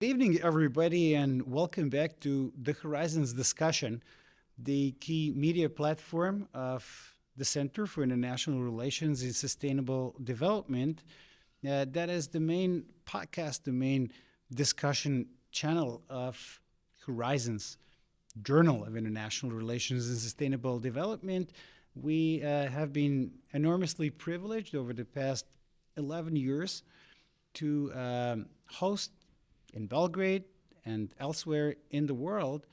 Good evening, everybody, and welcome back to the Horizons discussion, the key media platform of the Center for International Relations and Sustainable Development. That is the main podcast, the main discussion channel of Horizons, Journal of International Relations and Sustainable Development. We have been enormously privileged over the past 11 years to host in Belgrade and elsewhere in the world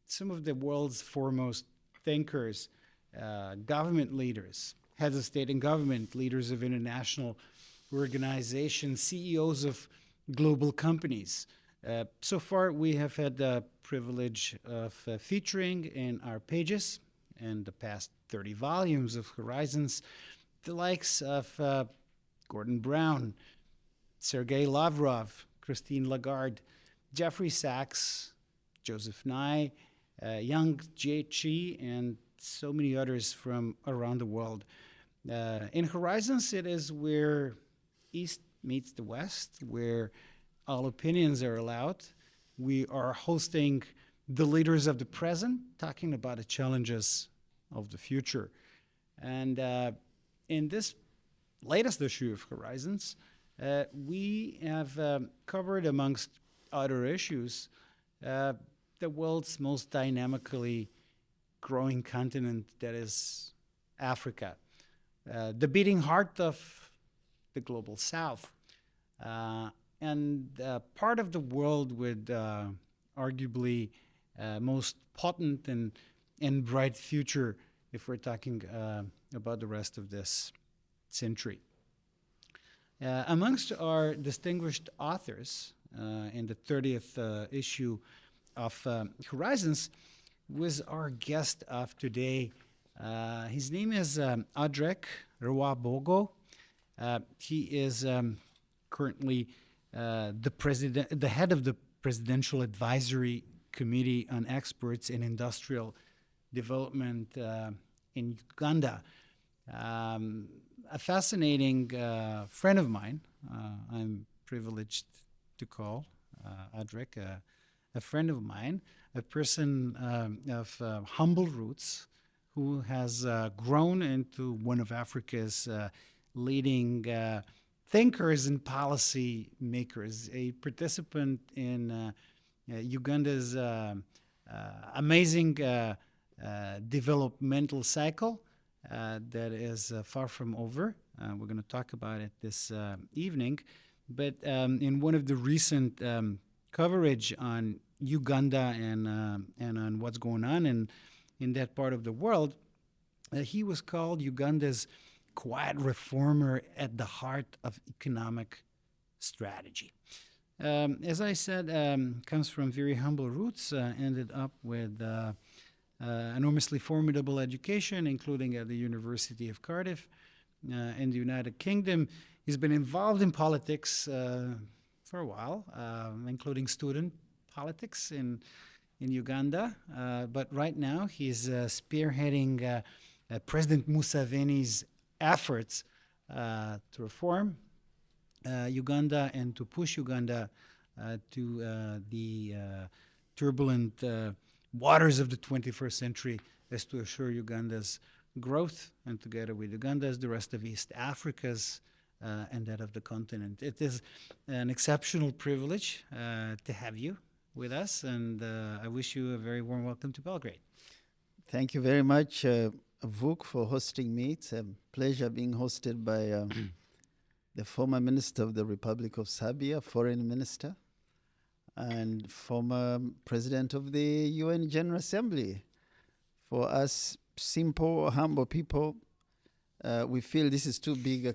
some of the world's foremost thinkers, government leaders, heads of state and government, leaders of international organizations, CEOs of global companies. So far, we have had the privilege of featuring in our pages in the past 30 volumes of Horizons the likes of Gordon Brown, Sergei Lavrov, Christine Lagarde, Jeffrey Sachs, Joseph Nye, Yang Jiechi, and so many others from around the world. In Horizons, it is where East meets the West, where all opinions are allowed. We are hosting the leaders of the present, talking about the challenges of the future. And in this latest issue of Horizons, we have covered, amongst other issues, the world's most dynamically growing continent, that is Africa, the beating heart of the global South, and part of the world with arguably most potent and bright future if we're talking about the rest of this century. Amongst our distinguished authors in the 30th issue of Horizons was our guest of today. His name is Odrek Rwabwogo. He is currently the head of the Presidential Advisory Committee on Experts in Industrial Development in Uganda. A fascinating friend of mine. I'm privileged to call Odrek a friend of mine, a person of humble roots who has grown into one of Africa's leading thinkers and policy makers, a participant in Uganda's amazing developmental cycle that is far from over. We're going to talk about it this evening. But in one of the recent coverage on Uganda and on what's going on in that part of the world, he was called Uganda's quiet reformer at the heart of economic strategy. As I said, comes from very humble roots, ended up with enormously formidable education, including at the University of Cardiff in the United Kingdom. He's been involved in politics for a while, including student politics in Uganda. But right now, he's spearheading President Museveni's efforts to reform Uganda and to push Uganda to the turbulent waters of the 21st century is to assure Uganda's growth, and together with Uganda's, the rest of East Africa's, and that of the continent. It is an exceptional privilege to have you with us, and I wish you a very warm welcome to Belgrade. Thank you very much, Vuk, for hosting me. It's a pleasure being hosted by the former Minister of the Republic of Serbia, Foreign Minister, and former President of the UN General Assembly. For us simple, humble people, we feel this is too big,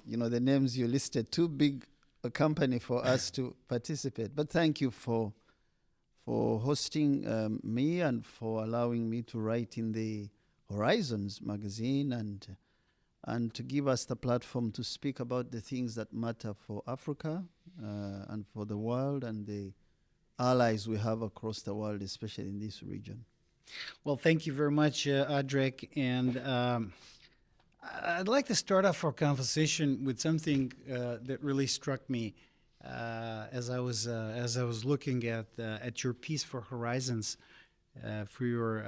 the names you listed, too big a company for us to participate. But thank you for hosting me and for allowing me to write in the Horizons magazine and to give us the platform to speak about the things that matter for Africa and for the world and the allies we have across the world, especially in this region. Well, thank you very much, Odrek. And I'd like to start off our conversation with something that really struck me as I was looking at your piece for Horizons, for your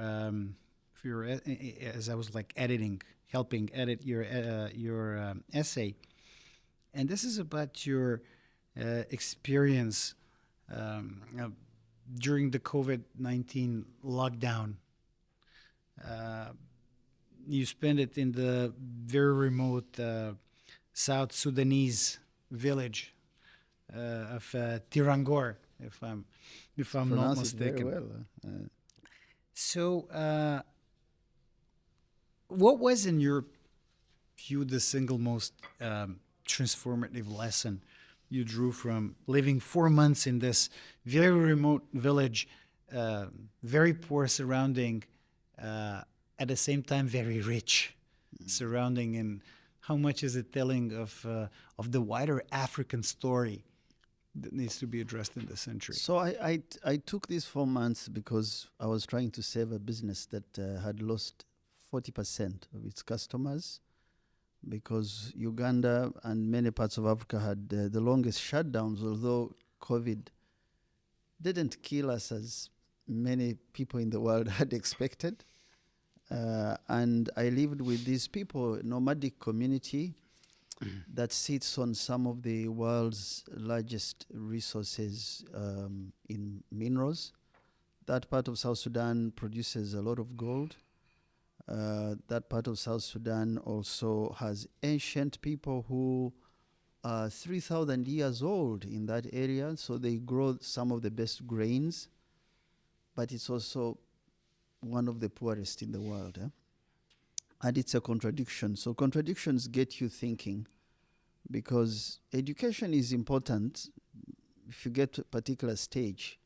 as I was like editing, helping edit your essay, and this is about your experience during the COVID-19 lockdown. Uh, you spent it in the very remote South Sudanese village of Tirangor, if I'm not Pronounce it very mistaken. well. So, what was, in your view, the single most transformative lesson you drew from living 4 months in this very remote village, uh, very poor surrounding, uh, at the same time very rich surrounding, and how much is it telling of the wider African story that needs to be addressed in this century? So I took these 4 months because I was trying to save a business that had lost 40% of its customers because Uganda and many parts of Africa had the longest shutdowns, although COVID didn't kill us as many people in the world had expected. And I lived with these people, nomadic community that sits on some of the world's largest resources in minerals. That part of South Sudan produces a lot of gold. That part of South Sudan also has ancient people who are 3,000 years old in that area, so they grow some of the best grains, but it's also one of the poorest in the world. And it's a contradiction. So contradictions get you thinking, because education is important if you get to a particular stage,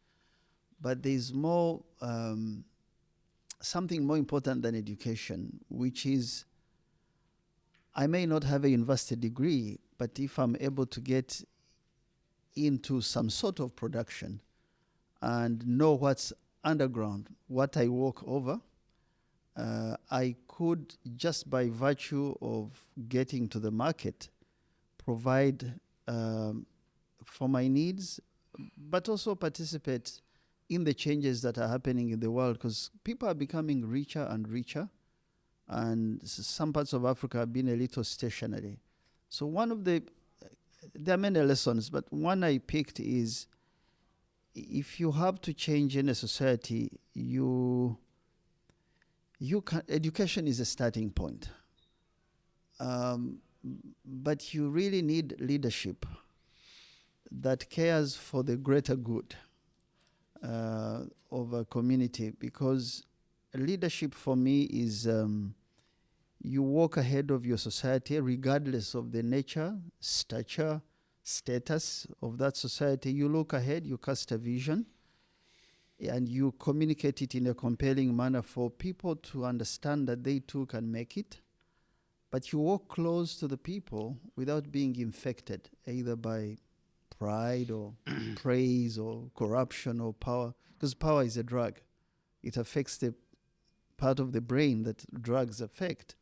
but there's more, something more important than education, which is I may not have a university degree, but if I'm able to get into some sort of production and know what's underground, what I walk over, I could, just by virtue of getting to the market, provide for my needs, but also participate in the changes that are happening in the world, because people are becoming richer and richer, and some parts of Africa have been a little stationary. So there are many lessons, but one I picked is, if you have to change in a society, education is a starting point. But you really need leadership that cares for the greater good of a community, because leadership for me is you walk ahead of your society regardless of the nature, stature, status of that society. You look ahead, you cast a vision, and you communicate it in a compelling manner for people to understand that they too can make it. But you walk close to the people without being infected either by pride or praise or corruption or power, because power is a drug. It affects the part of the brain that drugs affect.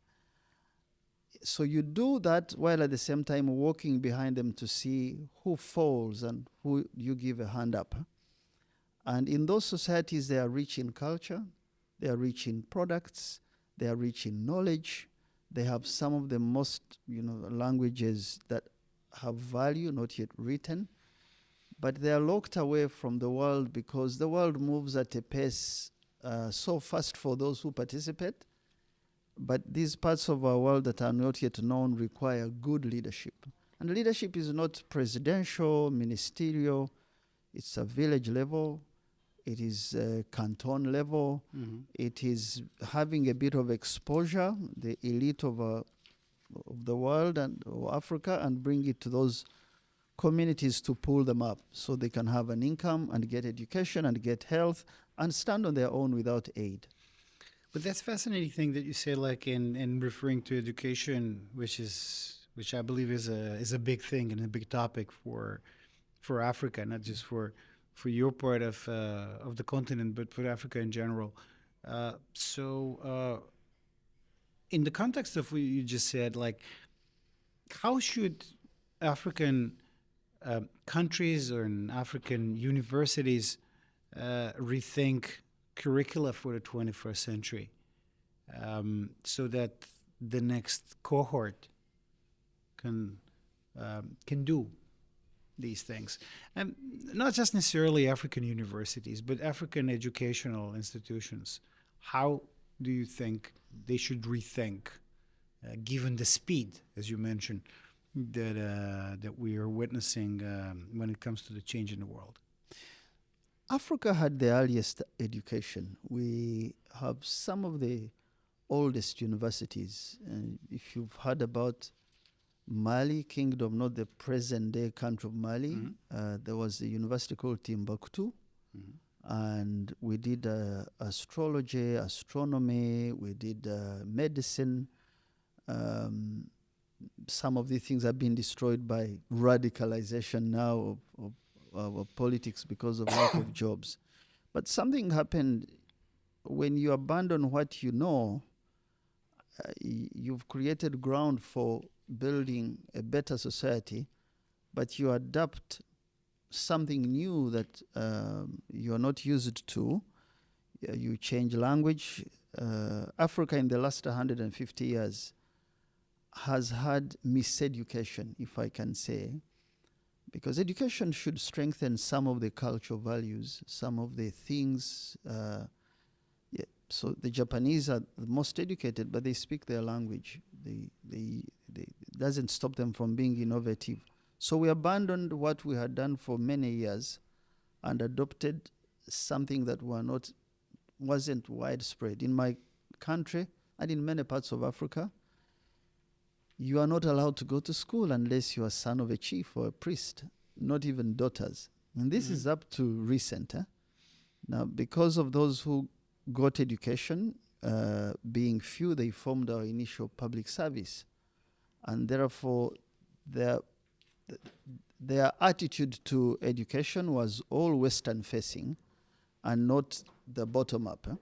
So you do that while at the same time walking behind them to see who falls and who you give a hand up. And in those societies, they are rich in culture, they are rich in products, they are rich in knowledge. They have some of the most, languages that have value, not yet written. But they are locked away from the world because the world moves at a pace so fast for those who participate. But these parts of our world that are not yet known require good leadership. And leadership is not presidential, ministerial. It's a village level. It is a canton level. Mm-hmm. It is having a bit of exposure, the elite of the world and Africa, and bring it to those communities to pull them up so they can have an income and get education and get health and stand on their own without aid. But that's fascinating thing that you say, like in referring to education, which I believe is a big thing and a big topic for Africa, not just for your part of the continent, but for Africa in general. In the context of what you just said, like, how should African countries or in African universities rethink curricula for the 21st century, so that the next cohort can do these things, and not just necessarily African universities, but African educational institutions. How do you think they should rethink, given the speed, as you mentioned, that we are witnessing when it comes to the change in the world? Africa had the earliest education. We have some of the oldest universities. If you've heard about Mali Kingdom, not the present-day country of Mali, there was a university called Timbuktu, and we did astrology, astronomy, we did medicine. Some of these things have been destroyed by radicalization now of politics because of lack of jobs. But something happened when you abandon what you know. You've created ground for building a better society, but you adapt something new that you're not used to. You change language. Africa in the last 150 years has had miseducation, if I can say, because education should strengthen some of the cultural values, some of the things. So the Japanese are the most educated, but they speak their language. It doesn't stop them from being innovative. So we abandoned what we had done for many years and adopted something that wasn't widespread. In my country and in many parts of Africa, you are not allowed to go to school unless you are son of a chief or a priest, not even daughters. And this is up to recent. Now, because of those who got education, being few, they formed our initial public service. And therefore, their attitude to education was all Western-facing and not the bottom-up.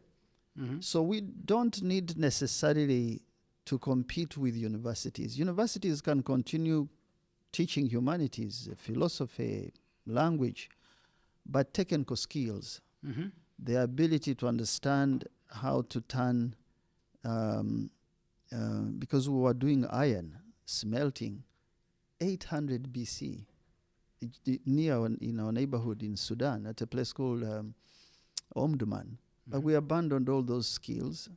So we don't need necessarily to compete with universities. Universities can continue teaching humanities, philosophy, language, but technical skills, the ability to understand how to turn, because we were doing iron smelting 800 BC near in our neighborhood in Sudan at a place called Omdurman. But we abandoned all those skills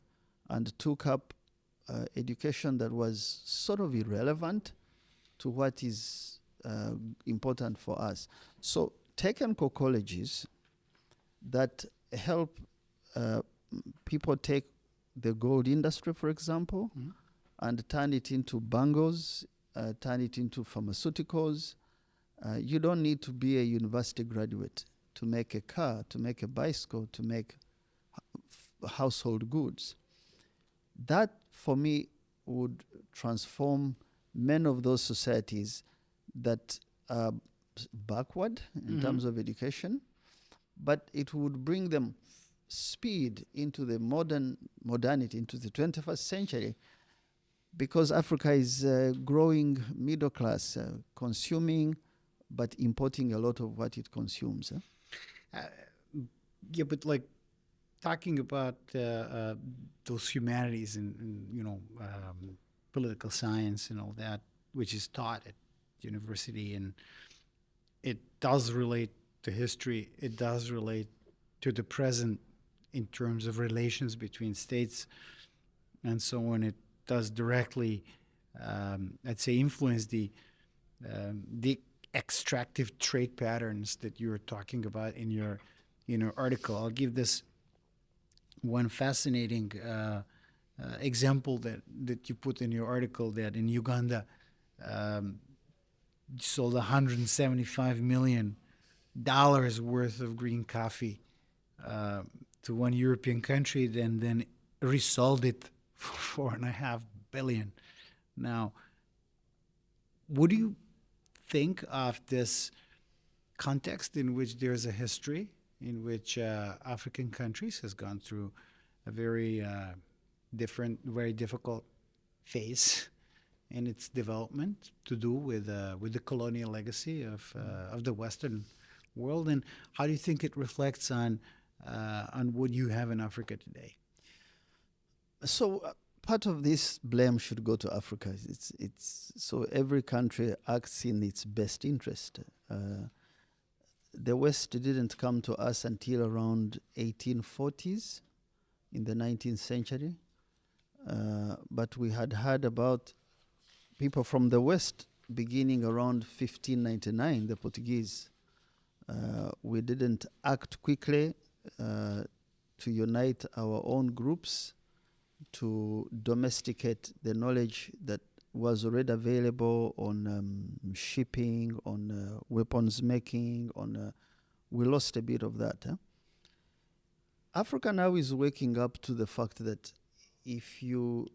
and took up education that was sort of irrelevant to what is important for us. So technical colleges that help people take the gold industry, for example, and turn it into bangles, turn it into pharmaceuticals. You don't need to be a university graduate to make a car, to make a bicycle, to make household goods. That, for me, would transform many of those societies that are backward in terms of education, but it would bring them speed into the modernity, into the 21st century, because Africa is growing middle class, consuming, but importing a lot of what it consumes. Yeah, but like talking about those humanities and political science and all that, which is taught at university, and it does relate to history. It does relate to the present in terms of relations between states and so on. It does directly, I'd say, influence the extractive trade patterns that you were talking about in your article. I'll give this one fascinating example that you put in your article, that in Uganda sold $175 million worth of green coffee to one European country, then resold it for $4.5 billion. Now, what do you think of this context in which there's a history in which African countries has gone through a very different, very difficult phase and its development to do with the colonial legacy of the Western world, and how do you think it reflects on what you have in Africa today? So part of this blame should go to Africa. It's so every country acts in its best interest. The West didn't come to us until around 1840s in the 19th century, but we had heard about people from the West beginning around 1599, the Portuguese. We didn't act quickly to unite our own groups, to domesticate the knowledge that was already available on shipping, on weapons making, we lost a bit of that. Africa now is waking up to the fact that if you,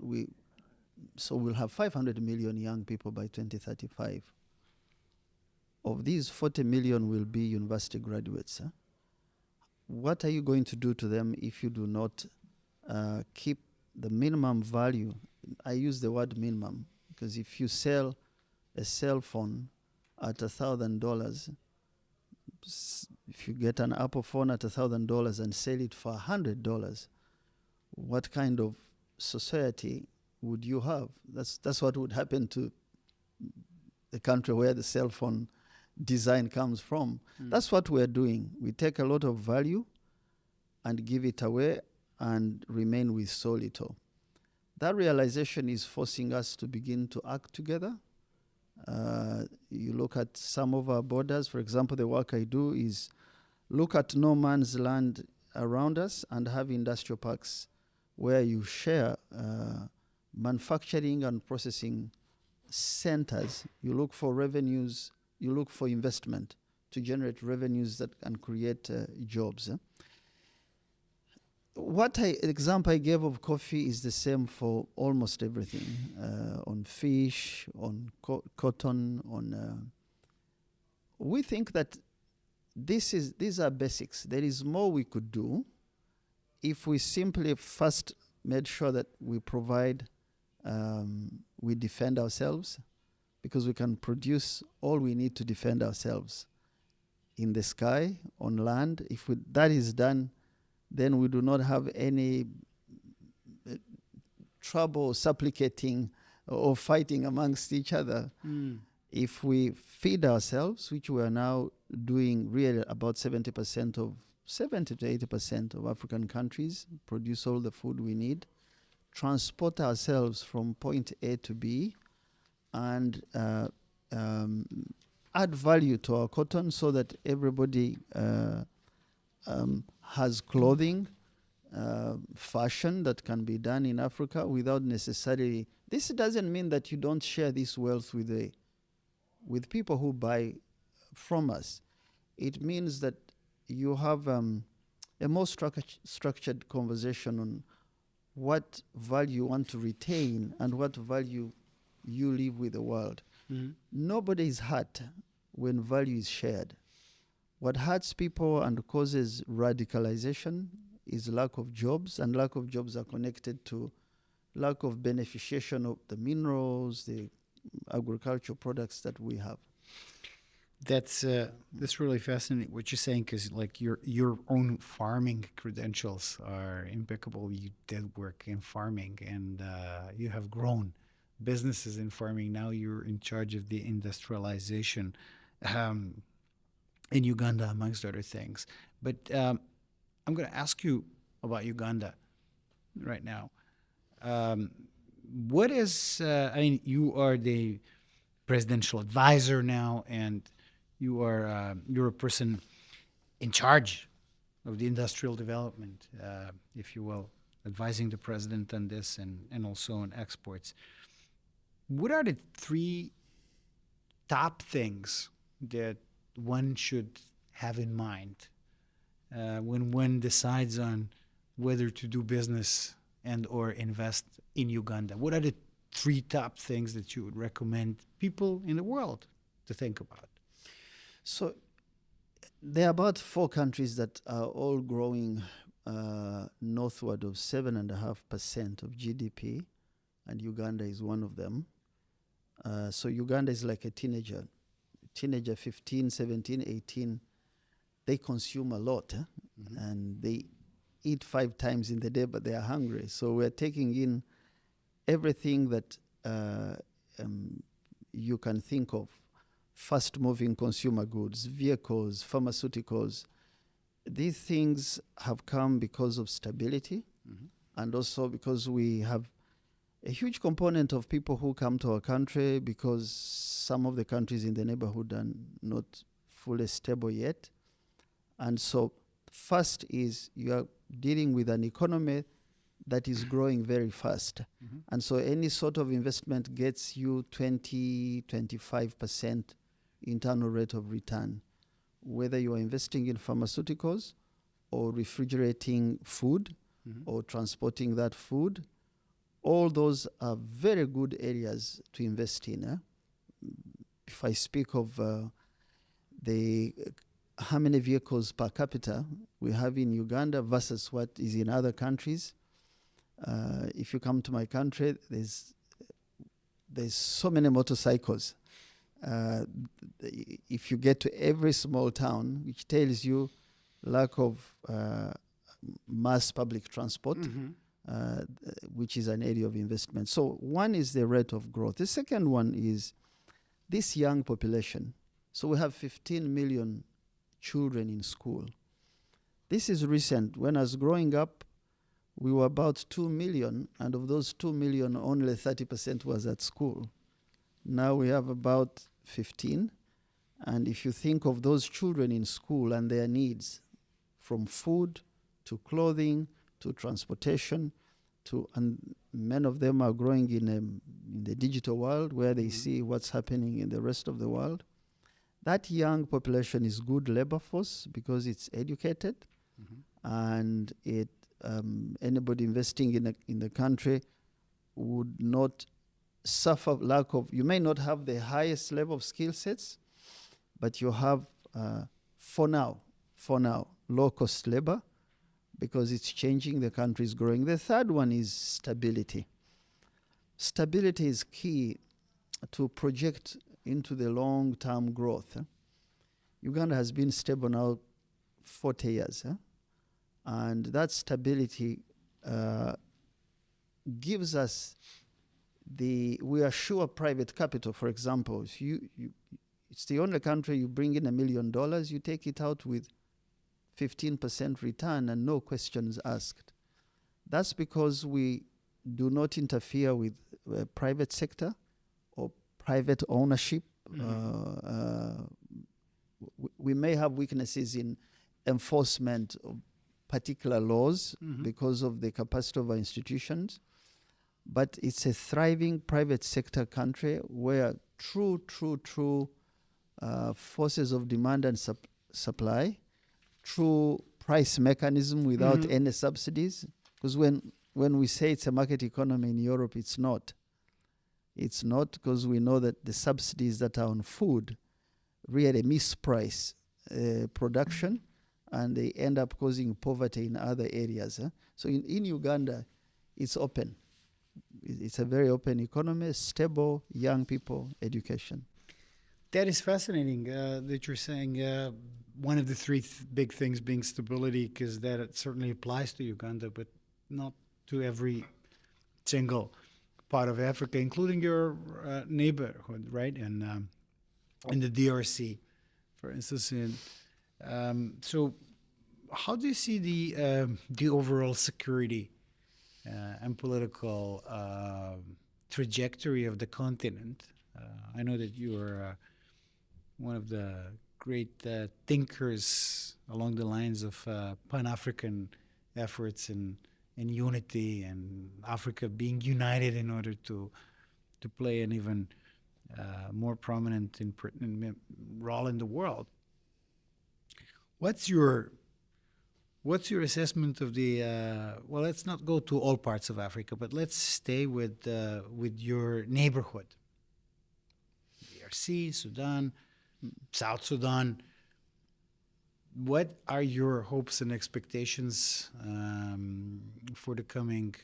we'll have 500 million young people by 2035. Of these, 40 million will be university graduates. What are you going to do to them if you do not keep the minimum value? I use the word minimum because if you sell a cell phone at $1,000, if you get an Apple phone at $1,000 and sell it for $100, what kind of society would you have? That's what would happen to the country where the cell phone design comes from. That's what we're doing. We take a lot of value and give it away and remain with so little. That realization is forcing us to begin to act together. You look at some of our borders. For example, the work I do is look at no man's land around us and have industrial parks where you share manufacturing and processing centers. You look for revenues, you look for investment to generate revenues that can create jobs. Example I gave of coffee is the same for almost everything, on fish, on cotton, on. We think that these are basics. There is more we could do if we simply first made sure that we provide, we defend ourselves, because we can produce all we need to defend ourselves in the sky, on land. If that is done, then we do not have any trouble supplicating or fighting amongst each other. If we feed ourselves, which we are now doing really about 70 to 80% of African countries produce all the food we need, transport ourselves from point A to B, and add value to our cotton so that everybody has clothing, fashion that can be done in Africa without necessarily. This doesn't mean that you don't share this wealth with people who buy from us. It means that you have a more structured conversation on what value you want to retain and what value you leave with the world. Nobody is hurt when value is shared. What hurts people and causes radicalization is lack of jobs, and lack of jobs are connected to lack of beneficiation of the minerals, the agricultural products that we have. That's really fascinating what you're saying, because like your own farming credentials are impeccable. You did work in farming, and you have grown businesses in farming. Now you're in charge of the industrialization in Uganda, amongst other things. But I'm going to ask you about Uganda right now. What is, you are the presidential advisor now, and you're a person in charge of the industrial development, if you will, advising the president on this and also on exports. What are the three top things that one should have in mind when one decides on whether to do business and or invest in Uganda? What are the three top things that you would recommend people in the world to think about? So there are about 4 countries that are all growing northward of 7.5% of GDP. and Uganda is one of them. So Uganda is like a teenager, 15, 17, 18. They consume a lot, and they eat 5 times in the day, but they are hungry. So we're taking in everything that you can think of. Fast-moving consumer goods, vehicles, pharmaceuticals. These things have come because of stability, and also because we have a huge component of people who come to our country because some of the countries in the neighborhood are not fully stable yet. And so first is you are dealing with an economy that is growing very fast. And so any sort of investment gets you 20, 25% internal rate of return, whether you are investing in pharmaceuticals or refrigerating food or transporting that food. All those are very good areas to invest in. If I speak of how many vehicles per capita we have in Uganda versus what is in other countries, if you come to my country, there's so many motorcycles. If you get to every small town, which tells you lack of mass public transport, which is an area of investment. So one is the rate of growth. The second one is this young population. So we have 15 million children in school. This is recent. When I was growing up, we were about 2 million, and of those 2 million, only 30% was at school. Now we have about 15, and if you think of those children in school and their needs, from food to clothing to transportation, and many of them are growing in the digital world where they see what's happening in the rest of the world. That young population is good labor force because it's educated, and anybody investing in the country would not suffer lack of. You may not have the highest level of skill sets, but you have for now low cost labor because it's changing. The country is growing. The third one is stability. Stability is key to project into the long-term growth. Uganda has been stable now 40 years, and that stability gives us we assure private capital. For example, if it's the only country you bring in $1 million, you take it out with 15% return and no questions asked. That's because we do not interfere with private sector or private ownership. We may have weaknesses in enforcement of particular laws because of the capacity of our institutions, but it's a thriving private sector country where true forces of demand and supply, true price mechanism without any subsidies. Because when we say it's a market economy in Europe, it's not. It's not, because we know that the subsidies that are on food really misprice production, and they end up causing poverty in other areas. So in Uganda, it's open. It's a very open economy, stable, young people, education. That is fascinating that you're saying one of the three big things being stability, because that it certainly applies to Uganda, but not to every single part of Africa, including your neighborhood, right? And in the DRC, for instance. So how do you see the overall security and political trajectory of the continent? I know that you are one of the great thinkers along the lines of Pan-African efforts and unity, and Africa being united in order to play an even more prominent and pertinent role in the world. What's your assessment of the? Well, let's not go to all parts of Africa, but let's stay with your neighborhood. DRC, Sudan, South Sudan. What are your hopes and expectations for the coming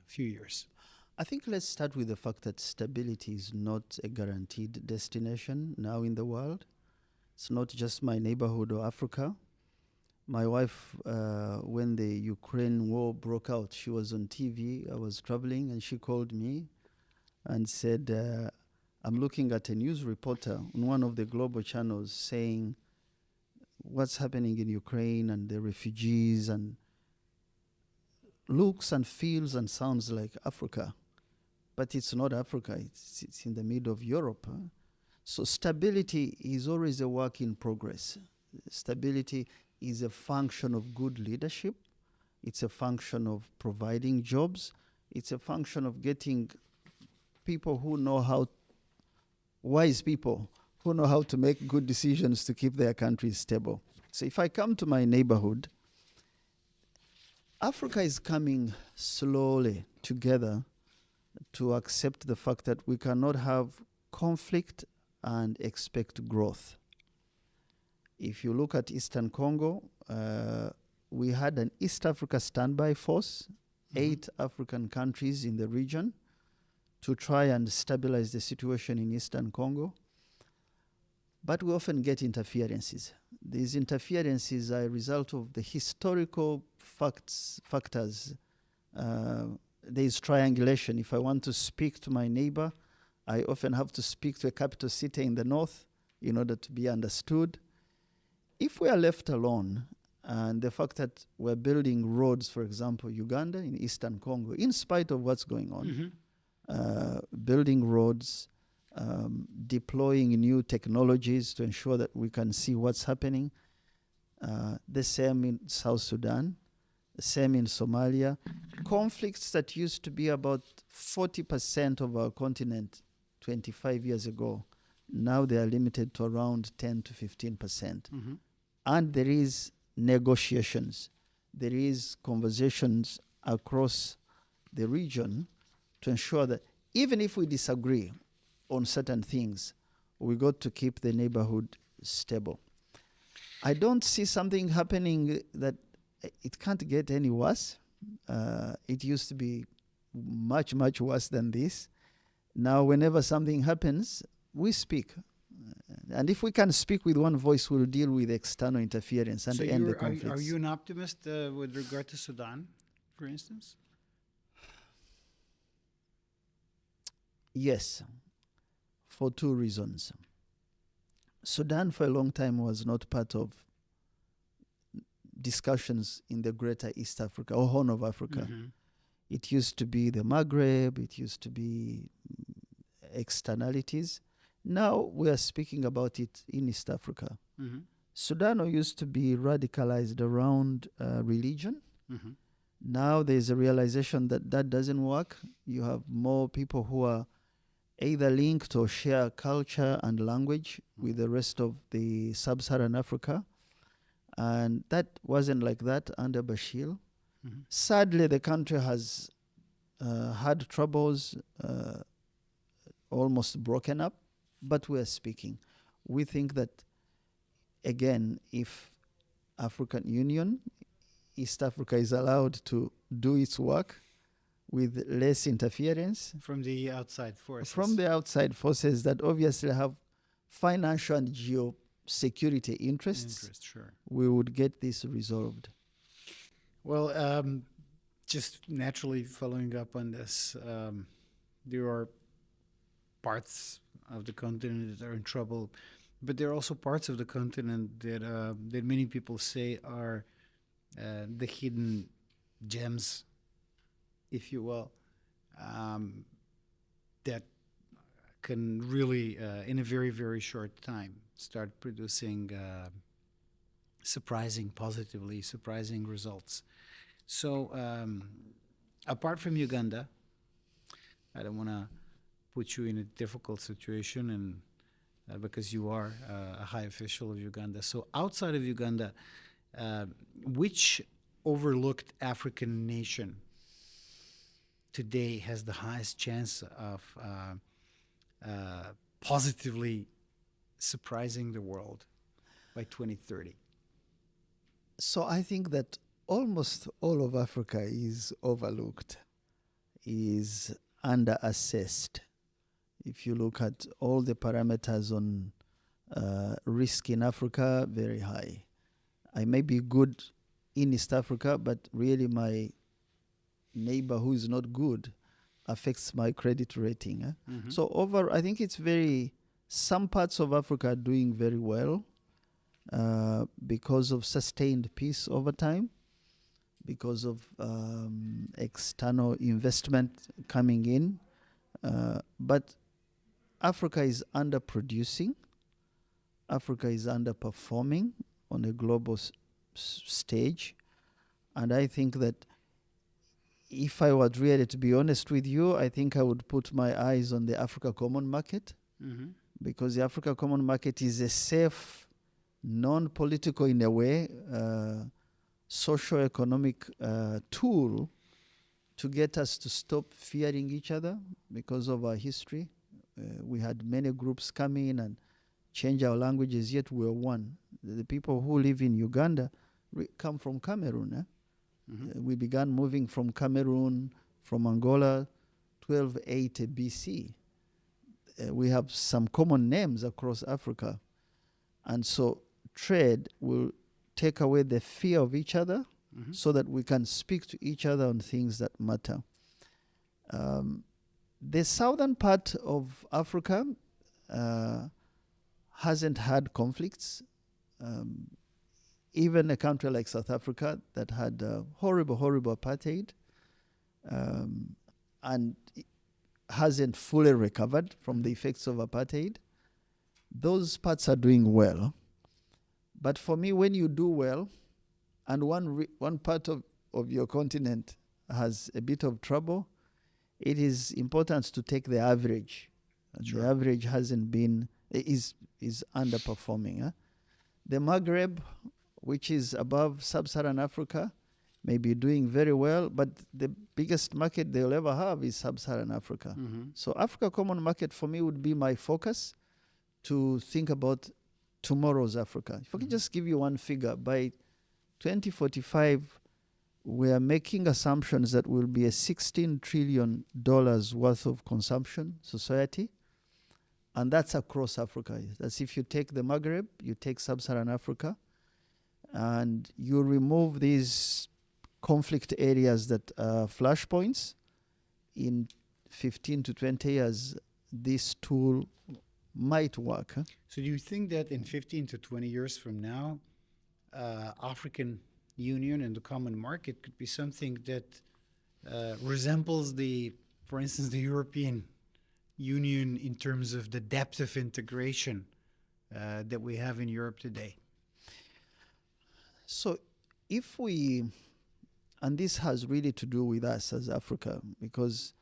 few years? I think let's start with the fact that stability is not a guaranteed destination now in the world. It's not just my neighborhood or Africa. My wife, when the Ukraine war broke out, she was on TV. I was traveling, and she called me and said, I'm looking at a news reporter on one of the global channels saying what's happening in Ukraine and the refugees, and looks and feels and sounds like Africa. But it's not Africa, it's in the middle of Europe. So stability is always a work in progress. Stability is a function of good leadership. It's a function of providing jobs. It's a function of getting people who know how, wise people who know how to make good decisions to keep their countries stable. So if I come to my neighborhood, Africa is coming slowly together to accept the fact that we cannot have conflict and expect growth. If you look at Eastern Congo, we had an East Africa standby force, 8 African countries in the region, to try and stabilize the situation in Eastern Congo. But we often get interferences. These interferences are a result of the historical factors. There is triangulation. If I want to speak to my neighbor, I often have to speak to a capital city in the north in order to be understood. If we are left alone, and the fact that we're building roads, for example, Uganda in Eastern Congo, in spite of what's going on, building roads, deploying new technologies to ensure that we can see what's happening. The same in South Sudan, the same in Somalia. Conflicts that used to be about 40% of our continent 25 years ago, now they are limited to around 10 to 15%. And there is negotiations. There is conversations across the region to ensure that even if we disagree on certain things, we got to keep the neighborhood stable. I don't see something happening that it can't get any worse. It used to be much, much worse than this. Now, whenever something happens, we speak. And if we can speak with one voice, we'll deal with external interference and end the conflicts. Are you an optimist with regard to Sudan, for instance? Yes, for 2 reasons. Sudan for a long time was not part of discussions in the greater East Africa or Horn of Africa. It used to be the Maghreb, it used to be externalities. Now we are speaking about it in East Africa. Sudan used to be radicalized around religion. Now there's a realization that that doesn't work. You have more people who are either linked or share culture and language with the rest of the sub-Saharan Africa. And that wasn't like that under Bashir. Sadly, the country has had troubles, almost broken up, but we're speaking. We think that, again, if African Union, East Africa is allowed to do its work with less interference from the outside forces. From the outside forces that obviously have financial and geosecurity interests, sure. We would get this resolved. Well, just naturally following up on this, there are parts of the continent that are in trouble, but there are also parts of the continent that many people say are the hidden gems, if you will, that can really, in a very, very short time, start producing positively surprising results. So, apart from Uganda, I don't want to put you in a difficult situation, and because you are a high official of Uganda. So, outside of Uganda, which overlooked African nation today has the highest chance of positively surprising the world by 2030? So I think that almost all of Africa is overlooked, is under-assessed. If you look at all the parameters on risk in Africa, very high. I may be good in East Africa, but really my neighbor who is not good affects my credit rating. So I think some parts of Africa are doing very well because of sustained peace over time, because of external investment coming in. But Africa is underproducing. Africa is underperforming on a global stage. And I think that if I were really to be honest with you, I think I would put my eyes on the Africa Common Market, because the Africa Common Market is a safe, non-political in a way, socio-economic tool to get us to stop fearing each other because of our history. We had many groups come in and change our languages, yet we are one. The people who live in Uganda come from Cameroon. We began moving from Cameroon, from Angola, 1280 BC. We have some common names across Africa. And so trade will take away the fear of each other so that we can speak to each other on things that matter. The southern part of Africa hasn't had conflicts. Even a country like South Africa that had horrible apartheid and hasn't fully recovered from the effects of apartheid, those parts are doing well. But for me, when you do well and one part of your continent has a bit of trouble, it is important to take the average. Sure. The average is underperforming. The Maghreb, which is above sub-Saharan Africa, may be doing very well, but the biggest market they'll ever have is sub-Saharan Africa. So Africa Common Market for me would be my focus to think about tomorrow's Africa. If I can just give you one figure, by 2045, we are making assumptions that will be a $16 trillion worth of consumption society, and that's across Africa. That's if you take the Maghreb, you take sub-Saharan Africa, and you remove these conflict areas that are flashpoints. In 15 to 20 years, this tool might work. So do you think that in 15 to 20 years from now, African Union and the common market could be something that resembles for instance, the European Union in terms of the depth of integration that we have in Europe today? So and this has really to do with us as Africa, because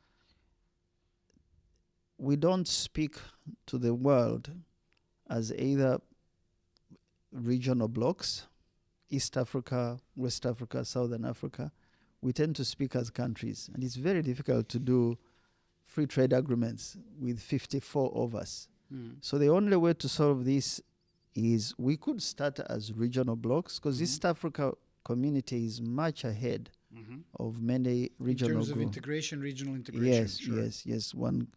we don't speak to the world as either regional blocks, East Africa, West Africa, Southern Africa. We tend to speak as countries, and it's very difficult to do free trade agreements with 54 of us. So the only way to solve this is we could start as regional blocks, because East Africa community is much ahead of many regional groups. In terms of integration, regional integration. Yes. One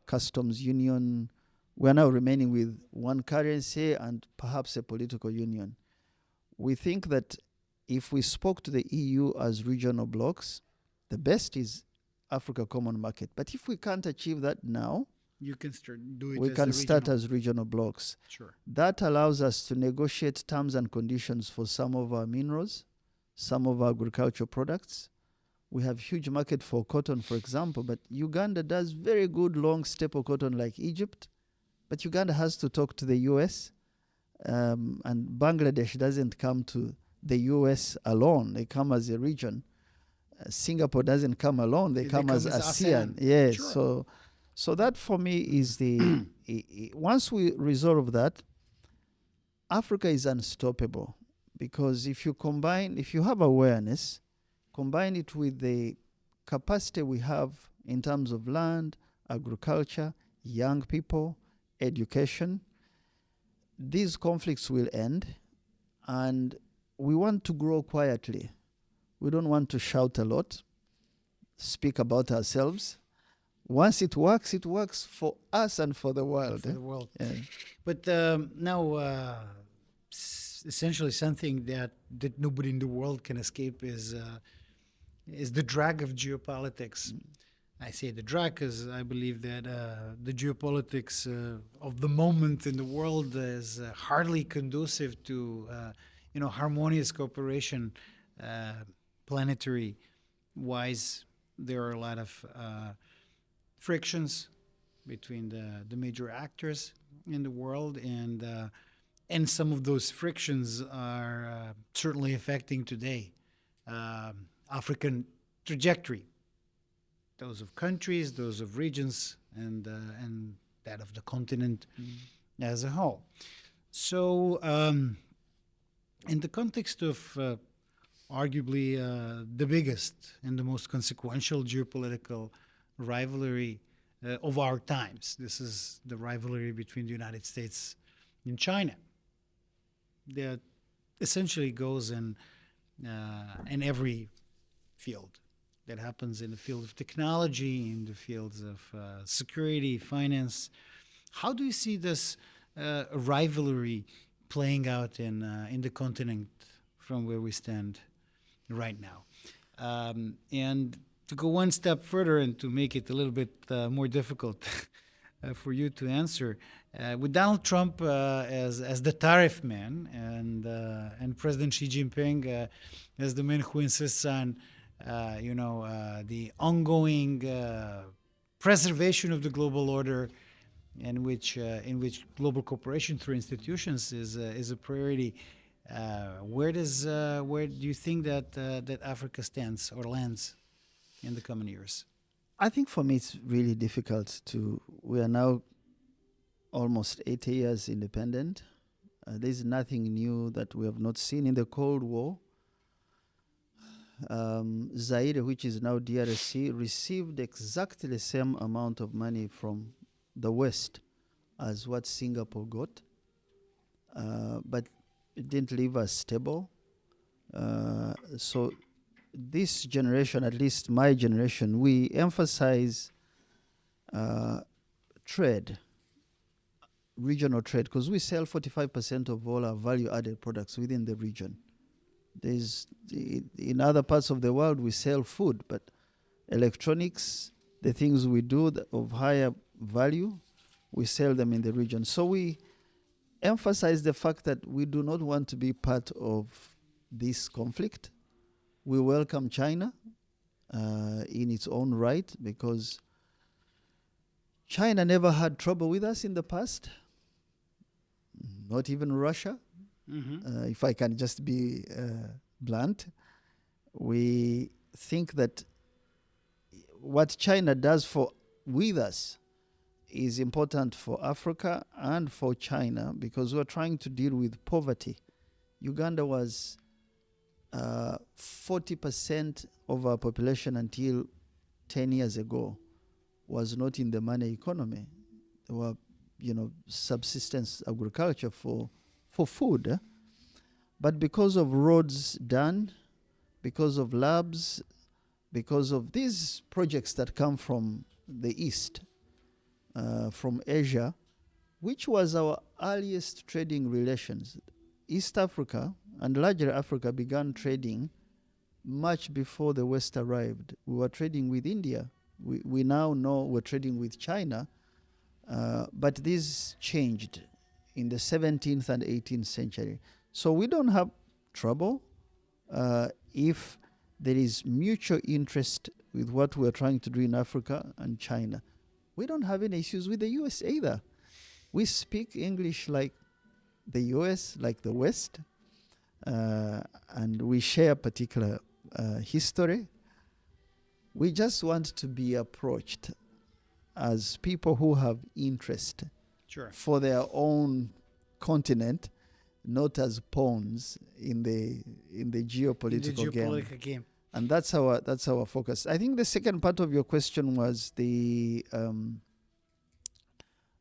customs union. We're now remaining with one currency and perhaps a political union. We think that if we spoke to the EU as regional blocks, the best is Africa Common Market. But if we can't achieve that now, you can do it. We can start as regional blocks. Sure. That allows us to negotiate terms and conditions for some of our minerals, some of our agricultural products. We have huge market for cotton, for example, but Uganda does very good long staple cotton like Egypt. But Uganda has to talk to the US, and Bangladesh doesn't come to the US alone. They come as a region. Singapore doesn't come alone. They come as ASEAN. Yes. Sure. So that for me is the once we resolve that, Africa is unstoppable, because if you have awareness, combine it with the capacity we have in terms of land, agriculture, young people, education, these conflicts will end, and we want to grow quietly. We don't want to shout a lot, speak about ourselves. once it works for us and for the world. For the world. Yeah. But now, essentially, something that nobody in the world can escape is the drag of geopolitics. I say the drag because I believe that the geopolitics of the moment in the world is hardly conducive to harmonious cooperation, planetary wise. There are a lot of frictions between the major actors in the world, and some of those frictions are certainly affecting today African trajectory, those of countries, those of regions, and that of the continent as a whole. So, in the context of arguably the biggest and the most consequential geopolitical rivalry of our times, this is the rivalry between the United States and China, that essentially goes in every field. That happens in the field of technology, in the fields of security, finance. How do you see this rivalry playing out in the continent from where we stand right now? And to go one step further and to make it a little bit more difficult for you to answer, with Donald Trump as the tariff man and President Xi Jinping as the man who insists on the ongoing preservation of the global order, in which global cooperation through institutions is a priority. Where do you think that Africa stands or lands in the coming years? I think for me it's really difficult we are now almost 80 years independent. There's nothing new that we have not seen. In the Cold War, Zaire, which is now DRC, received exactly the same amount of money from the West as what Singapore got, but it didn't leave us stable. So this generation, at least my generation, we emphasize trade, regional trade, because we sell 45% of all our value-added products within the region. In other parts of the world, we sell food, but electronics, the things we do of higher value, we sell them in the region. So we emphasize the fact that we do not want to be part of this conflict. We welcome China in its own right, because China never had trouble with us in the past, not even Russia. If I can just be blunt, we think that what China does with us is important for Africa and for China, because we're trying to deal with poverty. Uganda was 40% of our population until 10 years ago was not in the money economy. There were, subsistence agriculture for food. But because of roads done, because of labs, because of these projects that come from the East, from Asia, which was our earliest trading relations. East Africa and larger Africa began trading much before the West arrived. We were trading with India. We now know we're trading with China, but this changed in the 17th and 18th century. So we don't have trouble if there is mutual interest with what we're trying to do in Africa and China. We don't have any issues with the US either. We speak English like the US, like the West, and we share particular history. We just want to be approached as people who have interest for their own continent, not as pawns in the geopolitical game. And that's our focus. I think the second part of your question was the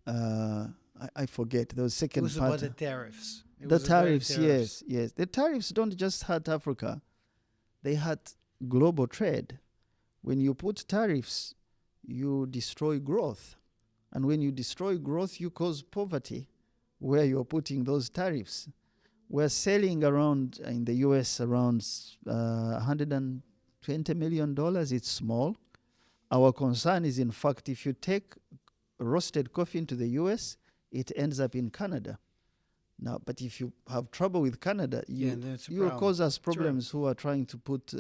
I forget the second part. It was about the tariffs. The tariffs, yes. The tariffs don't just hurt Africa; they hurt global trade. When you put tariffs, you destroy growth. And when you destroy growth, you cause poverty where you're putting those tariffs. We're selling around in the US around $120 million. It's small. Our concern is, in fact, if you take roasted coffee into the US, it ends up in Canada. Now, but if you have trouble with Canada, you will cause us problems who are trying to put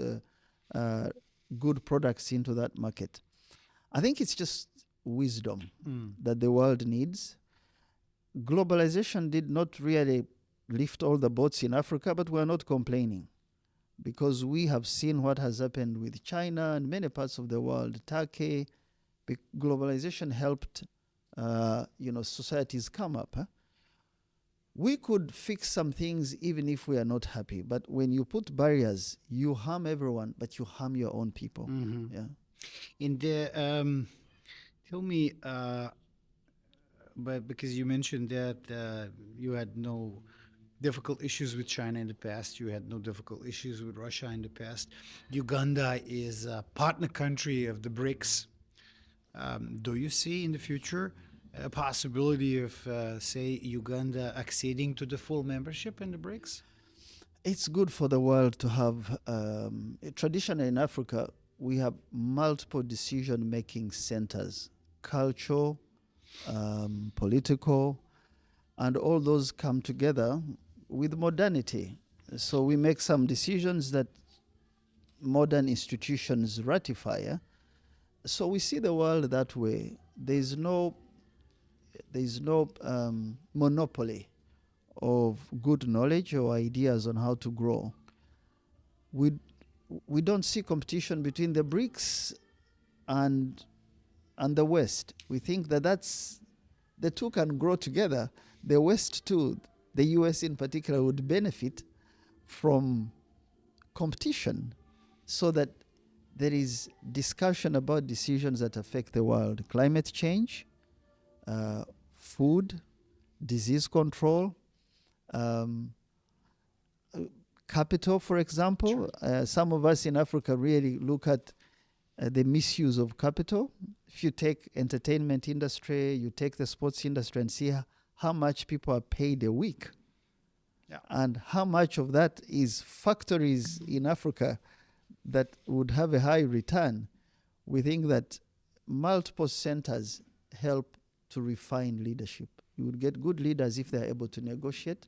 good products into that market. I think it's just wisdom that the world needs. Globalization did not really lift all the boats in Africa, but we're not complaining because we have seen what has happened with China and many parts of the world, Turkey. Globalization helped, societies come up. We could fix some things even if we are not happy. But when you put barriers, you harm everyone, but you harm your own people. Mm-hmm. Yeah. In the tell me, but because you mentioned that you had no difficult issues with China in the past, you had no difficult issues with Russia in the past. Uganda is a partner country of the BRICS. Do you see in the future a possibility of, say, Uganda acceding to the full membership in the BRICS? It's good for the world to have, traditionally in Africa, we have multiple decision-making centers, cultural, political, and all those come together with modernity. So we make some decisions that modern institutions ratify. So we see the world that way. There's no monopoly of good knowledge or ideas on how to grow. We don't see competition between the BRICS and the West. We think that the two can grow together. The West too, the US in particular, would benefit from competition so that there is discussion about decisions that affect the world. Climate change, food, disease control, capital, for example. Sure. Some of us in Africa really look at the misuse of capital. If you take entertainment industry, you take the sports industry and see how much people are paid a week. Yeah. And how much of that is factories in Africa that would have a high return. We think that multiple centers help to refine leadership. You would get good leaders if they're able to negotiate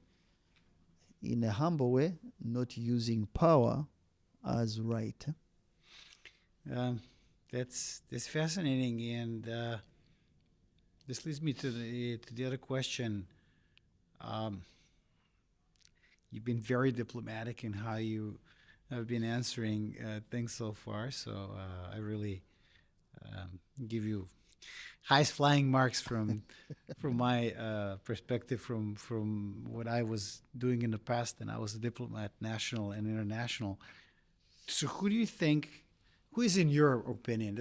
in a humble way, not using power as right. That's fascinating, and this leads me to the other question. You've been very diplomatic in how you have been answering things so far, so I really give you highest flying marks from my perspective from what I was doing in the past, and I was a diplomat, national and international. So who do you think, who is in your opinion,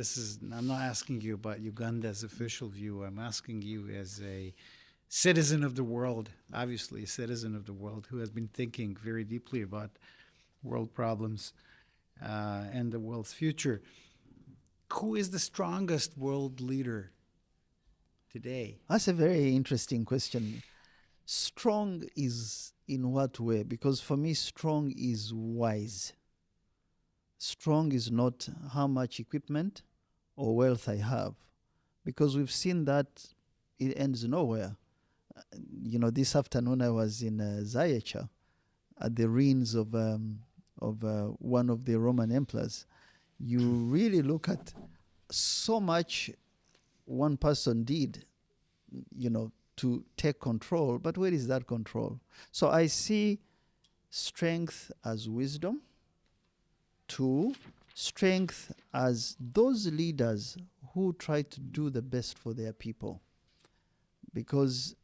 I'm not asking you about Uganda's official view, I'm asking you as a citizen of the world, obviously a citizen of the world who has been thinking very deeply about world problems and the world's future. Who is the strongest world leader today? That's a very interesting question. Strong is in what way? Because for me, strong is wise. Strong is not how much equipment or wealth I have, because we've seen that it ends nowhere. This afternoon I was in Zayecha at the ruins of one of the Roman emperors. You really look at so much one person did, to take control, but where is that control? So I see strength as wisdom. 2, strength as those leaders who try to do the best for their people. Because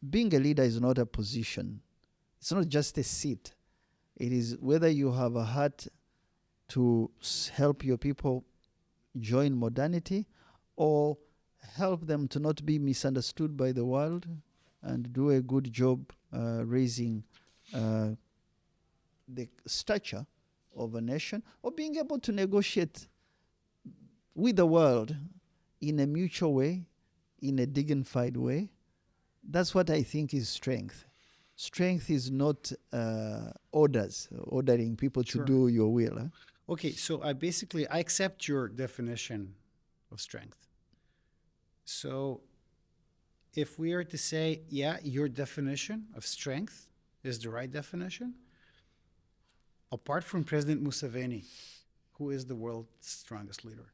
being a leader is not a position. It's not just a seat. It is whether you have a heart to help your people join modernity or help them to not be misunderstood by the world and do a good job raising the stature of a nation, or being able to negotiate with the world in a mutual way, in a dignified way. That's what I think is strength. Strength is not ordering people to Sure. do your will. Huh? Okay, so I accept your definition of strength. So if we are to say, yeah, your definition of strength is the right definition, apart from President Museveni, who is the world's strongest leader?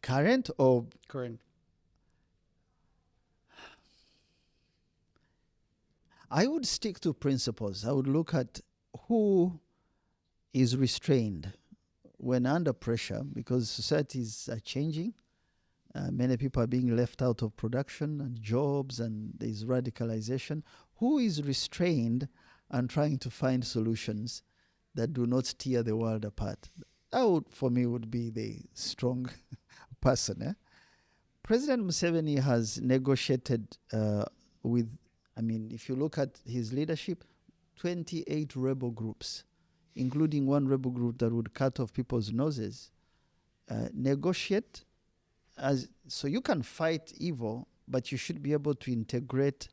Current or Current. I would stick to principles. I would look at who is restrained when under pressure, because societies are changing. Many people are being left out of production and jobs, and there's radicalization. Who is restrained and trying to find solutions that do not tear the world apart? That would, for me, would be the strong person. Eh? President Museveni has negotiated with, I mean, if you look at his leadership, 28 rebel groups, including one rebel group that would cut off people's noses, negotiate. So you can fight evil, but you should be able to integrate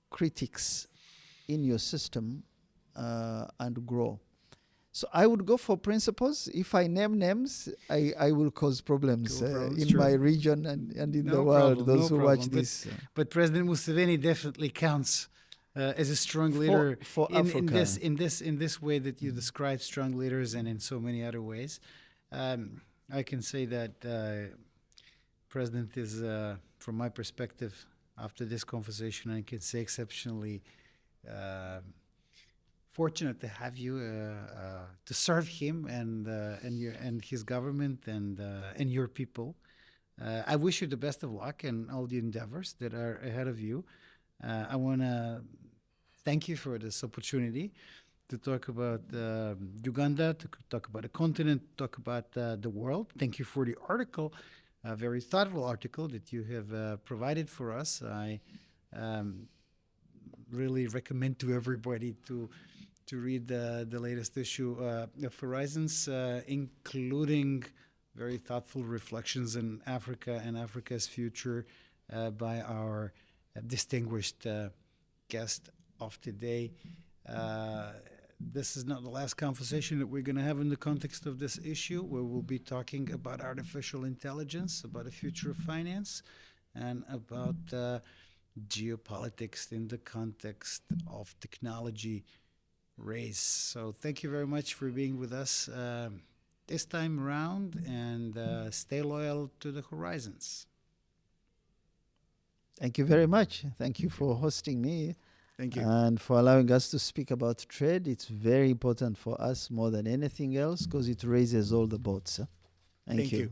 critics in your system and grow. So I would go for principles. If I name names, I will cause problems in my region and in the world, those who watch this. But President Museveni definitely counts as a strong leader for Africa. in this way that you describe strong leaders, and in so many other ways. I can say that President is, from my perspective, after this conversation, I can say exceptionally fortunate to have you to serve him and his government and your people. I wish you the best of luck in all the endeavors that are ahead of you. I want to thank you for this opportunity to talk about Uganda, to talk about the continent, talk about the world. Thank you for the article, a very thoughtful article that you have provided for us. I really recommend to everybody to read the latest issue of Horizons, including very thoughtful reflections on Africa and Africa's future by our distinguished guest of today. This is not the last conversation that we're going to have in the context of this issue, where we'll be talking about artificial intelligence, about the future of finance, and about geopolitics in the context of technology race. So thank you very much for being with us this time around, and stay loyal to the Horizons. Thank you very much. Thank you for hosting me. Thank you. And for allowing us to speak about trade. It's very important for us more than anything else because it raises all the boats. Thank you.